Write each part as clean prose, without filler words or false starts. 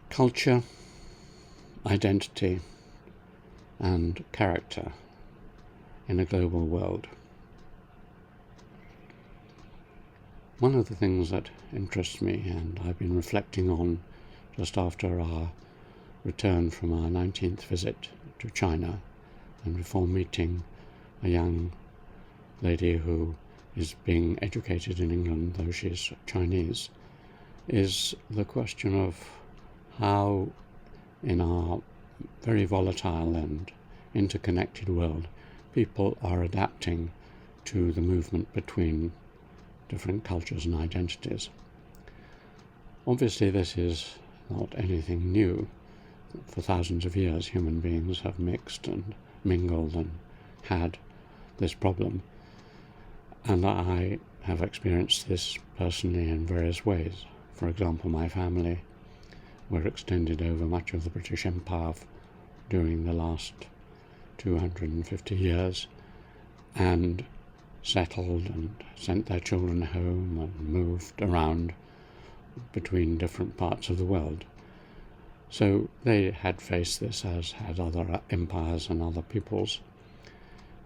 Culture, identity, and character in a global world. One of the things that interests me, and I've been reflecting on just after our return from our 19th visit to China and before meeting a young lady who is being educated in England, though she's Chinese, is the question of how in our very volatile and interconnected world people are adapting to the movement between different cultures and identities. Obviously this is not anything new. For thousands of years human beings have mixed and mingled and had this problem, and I have experienced this personally in various ways. For example, my family were extended over much of the British Empire during the last 250 years and settled and sent their children home and moved around between different parts of the world. So they had faced this, as had other empires and other peoples.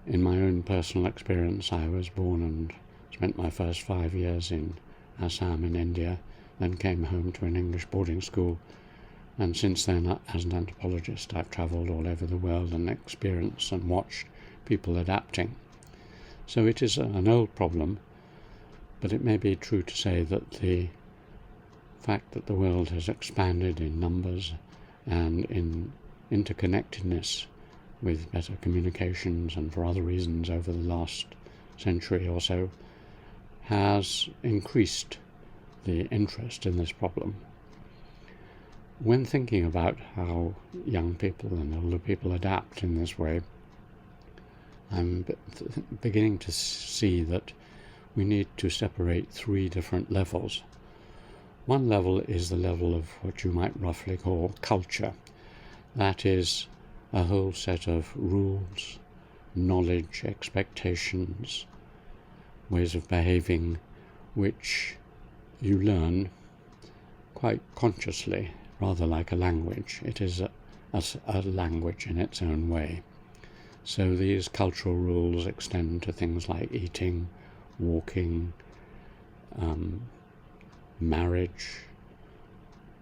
In my own personal experience, I was born and spent my first 5 years in Assam in India, then came home to an English boarding school, and since then, as an anthropologist, I've travelled all over the world and experienced and watched people adapting. So it is an old problem, but it may be true to say that the fact that the world has expanded in numbers and in interconnectedness with better communications and for other reasons over the last century or so has increased the interest in this problem. When thinking about how young people and older people adapt in this way, I'm beginning to see that we need to separate three different levels. One level is the level of what you might roughly call culture. That is a whole set of rules, knowledge, expectations, ways of behaving, which you learn quite consciously, rather like a language. It is a language in its own way. So these cultural rules extend to things like eating, walking, marriage,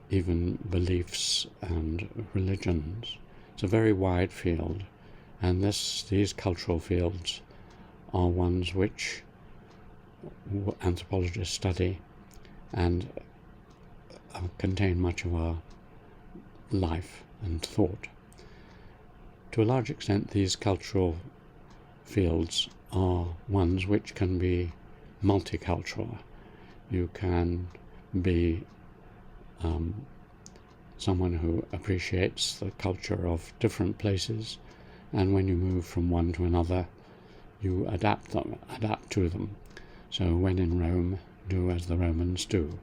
even beliefs and religions. It's a very wide field, and these cultural fields are ones which anthropologists study and contain much of our life and thought. To a large extent, these cultural fields are ones which can be multicultural. You can be someone who appreciates the culture of different places, and when you move from one to another, you adapt to them. So when in Rome, do as the Romans do.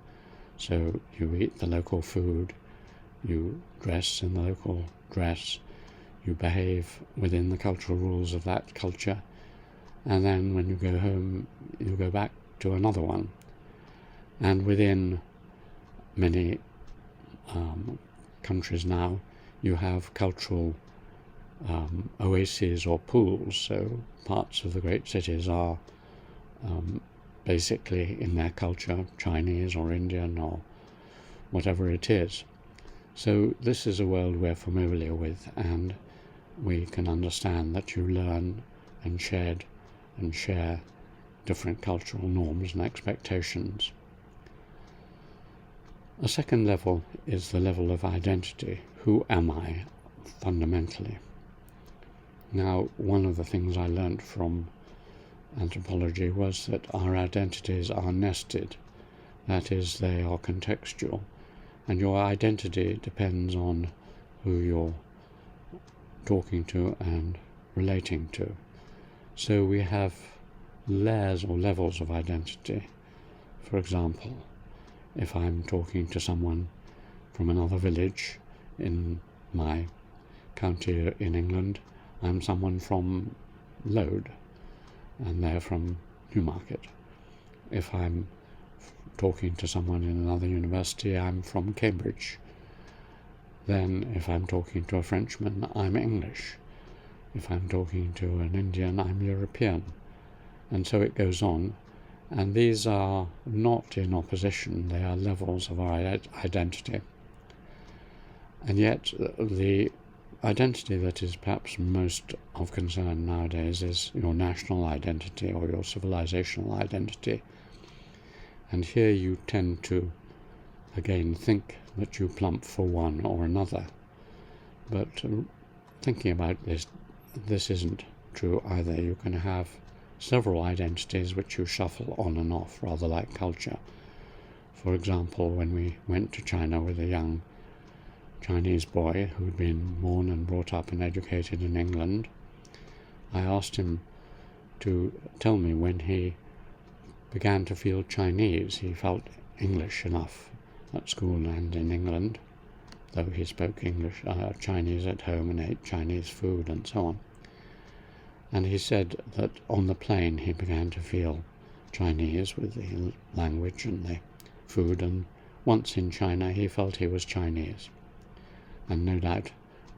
So you eat the local food, you dress in the local dress, you behave within the cultural rules of that culture, and then when you go home, you go back to another one. And within many countries now, you have cultural oases or pools. So parts of the great cities are basically in their culture Chinese or Indian or whatever it is. So this is a world we're familiar with, and we can understand that you learn and share different cultural norms and expectations. A second level is the level of identity. Who am I, fundamentally? Now, one of the things I learned from anthropology was that our identities are nested. That is, they are contextual, and your identity depends on who you're talking to and relating to. So we have layers or levels of identity. For example, if I'm talking to someone from another village in my county in England, I'm someone from Lode, and they're from Newmarket. If I'm talking to someone in another university, I'm from Cambridge. then if I'm talking to a Frenchman, I'm English. If I'm talking to an Indian, I'm European. And so it goes on. And these are not in opposition, they are levels of our identity. And yet the identity that is perhaps most of concern nowadays is your national identity or your civilizational identity. And here you tend to, again, think that you plump for one or another. But thinking about this isn't true either. You can have several identities which you shuffle on and off, rather like culture. For example, when we went to China with a young Chinese boy who'd been born and brought up and educated in England, I asked him to tell me when he began to feel Chinese. He felt English enough at school and in England, though he spoke Chinese at home and ate Chinese food and so on. And he said that on the plane he began to feel Chinese with the language and the food, and once in China he felt he was Chinese. And no doubt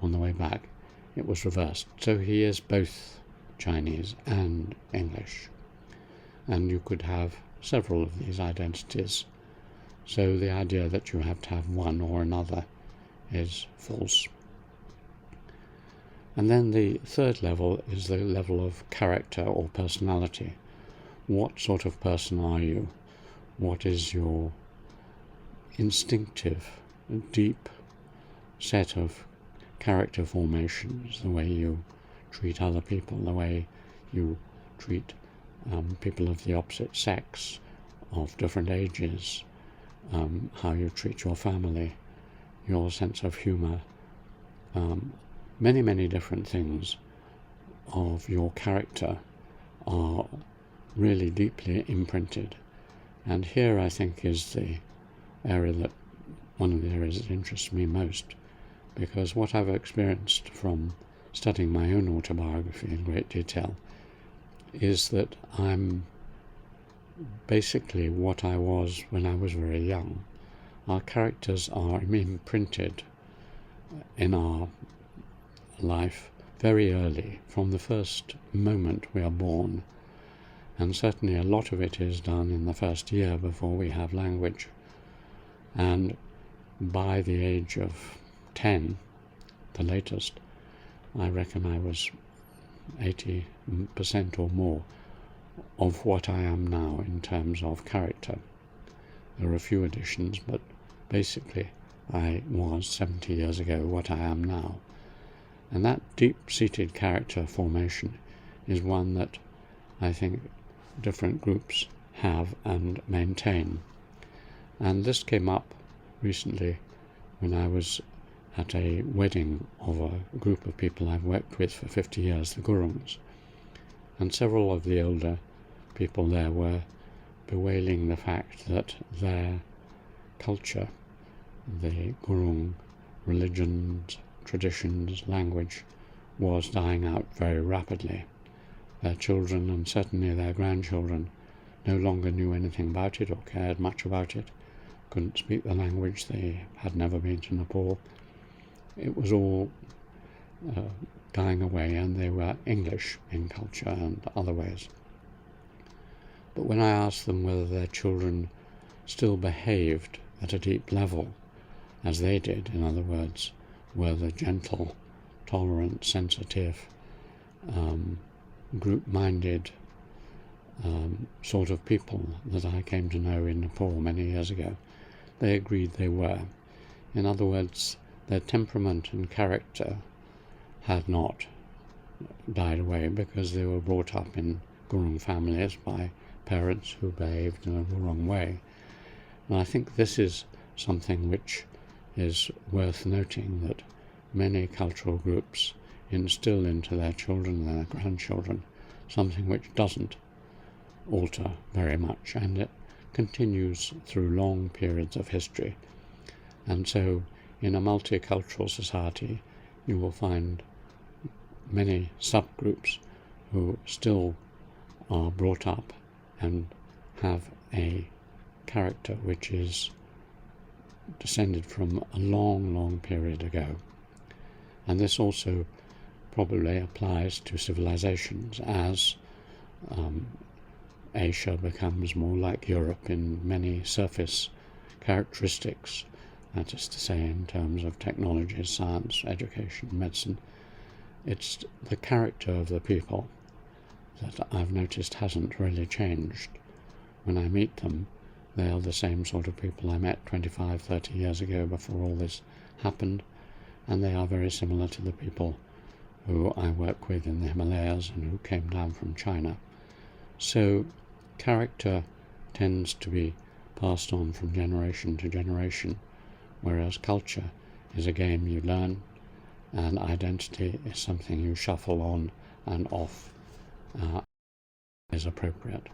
on the way back it was reversed. So he is both Chinese and English. And you could have several of these identities. So the idea that you have to have one or another is false. And then the third level is the level of character or personality. What sort of person are you? What is your instinctive, deep set of character formations, the way you treat other people, the way you treat people of the opposite sex, of different ages, how you treat your family, your sense of humour, many, many different things of your character are really deeply imprinted. And here I think is one of the areas that interests me most, because what I've experienced from studying my own autobiography in great detail is that I'm basically what I was when I was very young. Our characters are imprinted in our life very early, from the first moment we are born, and certainly a lot of it is done in the first year before we have language. And by the age of 10, the latest, I reckon I was 80% or more of what I am now in terms of character. There are a few additions, but basically I was 70 years ago what I am now. And that deep-seated character formation is one that I think different groups have and maintain. And this came up recently when I was at a wedding of a group of people I've worked with for 50 years, the Gurungs. And several of the older people there were bewailing the fact that their culture, the Gurung religions, traditions, language, was dying out very rapidly. Their children and certainly their grandchildren no longer knew anything about it or cared much about it, couldn't speak the language, they had never been to Nepal. It was all dying away, and they were English in culture and other ways. But when I asked them whether their children still behaved at a deep level as they did, in other words, were the gentle, tolerant, sensitive, group-minded sort of people that I came to know in Nepal many years ago, they agreed they were. In other words, their temperament and character had not died away because they were brought up in Gurung families by parents who behaved in a Gurung way. And I think this is something which is worth noting, that many cultural groups instill into their children and their grandchildren something which doesn't alter very much, and it continues through long periods of history. And so in a multicultural society you will find many subgroups who still are brought up and have a character which is descended from a long, long period ago. And this also probably applies to civilizations as Asia becomes more like Europe in many surface characteristics, that is to say in terms of technology, science, education, medicine. It's the character of the people that I've noticed hasn't really changed. When I meet them, they are the same sort of people I met 25, 30 years ago before all this happened, and they are very similar to the people who I work with in the Himalayas and who came down from China. So character tends to be passed on from generation to generation, whereas culture is a game you learn, and identity is something you shuffle on and off as appropriate.